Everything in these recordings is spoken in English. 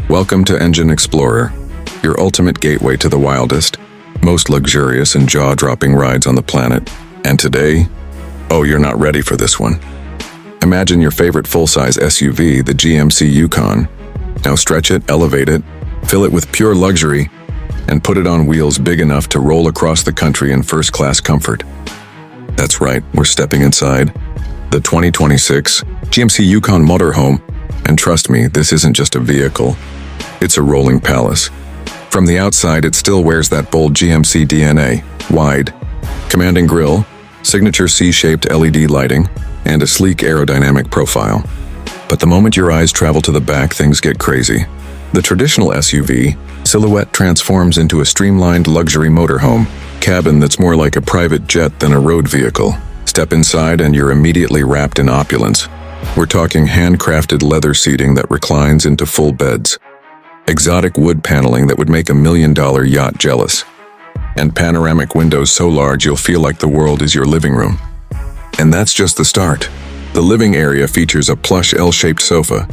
Welcome to Engine Explorer, your ultimate gateway to the wildest, most luxurious and jaw-dropping rides on the planet. And today, oh, you're not ready for this one. Imagine your favorite full-size SUV, the GMC Yukon. Now stretch it, elevate it, fill it with pure luxury, and put it on wheels big enough to roll across the country in first-class comfort. That's right, we're stepping inside the 2026 GMC Yukon Motorhome. And trust me, this isn't just a vehicle. It's a rolling palace. From the outside, it still wears that bold GMC DNA, wide, commanding grille, signature C-shaped LED lighting, and a sleek aerodynamic profile. But the moment your eyes travel to the back, things get crazy. The traditional SUV silhouette transforms into a streamlined luxury motorhome cabin that's more like a private jet than a road vehicle. Step inside and you're immediately wrapped in opulence. We're talking handcrafted leather seating that reclines into full beds, exotic wood paneling that would make $1 million yacht jealous, and panoramic windows so large you'll feel like the world is your living room. And that's just the start. The living area features a plush L-shaped sofa,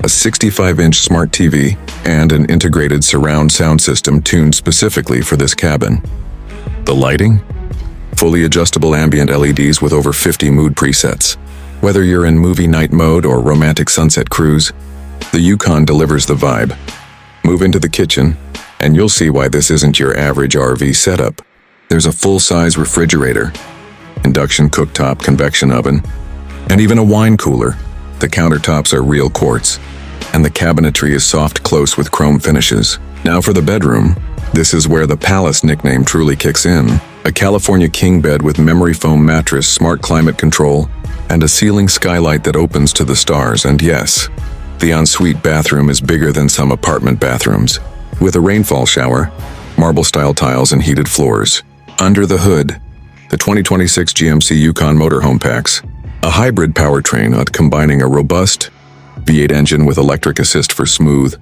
a 65-inch smart TV, and an integrated surround sound system tuned specifically for this cabin. The lighting? Fully adjustable ambient LEDs with over 50 mood presets. Whether you're in movie night mode or romantic sunset cruise, the Yukon delivers the vibe. Move into the kitchen, and you'll see why this isn't your average RV setup. There's a full-size refrigerator, induction cooktop, convection oven, and even a wine cooler. The countertops are real quartz, and the cabinetry is soft close with chrome finishes. Now for the bedroom. This is where the palace nickname truly kicks in. A California king bed with memory foam mattress, smart climate control, and a ceiling skylight that opens to the stars. And yes, the ensuite bathroom is bigger than some apartment bathrooms, with a rainfall shower, marble-style tiles, and heated floors. Under the hood, the 2026 GMC Yukon Motorhome packs a hybrid powertrain combining a robust V8 engine with electric assist for smooth,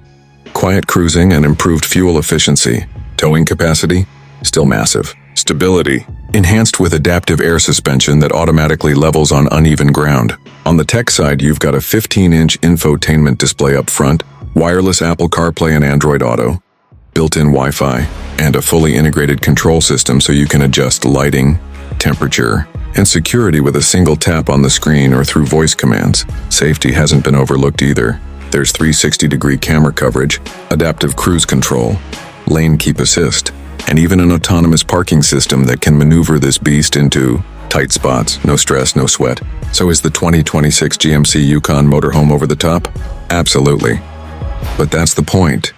quiet cruising and improved fuel efficiency. Towing capacity? Still massive. Stability? Enhanced with adaptive air suspension that automatically levels on uneven ground. On the tech side, you've got a 15-inch infotainment display up front, wireless Apple CarPlay and Android Auto, built-in Wi-Fi, and a fully integrated control system so you can adjust lighting, temperature, and security with a single tap on the screen or through voice commands. Safety hasn't been overlooked either. There's 360-degree camera coverage, adaptive cruise control, lane keep assist, and even an autonomous parking system that can maneuver this beast into tight spots. No stress, no sweat. So is the 2026 GMC Yukon Motorhome over the top? Absolutely. But that's the point.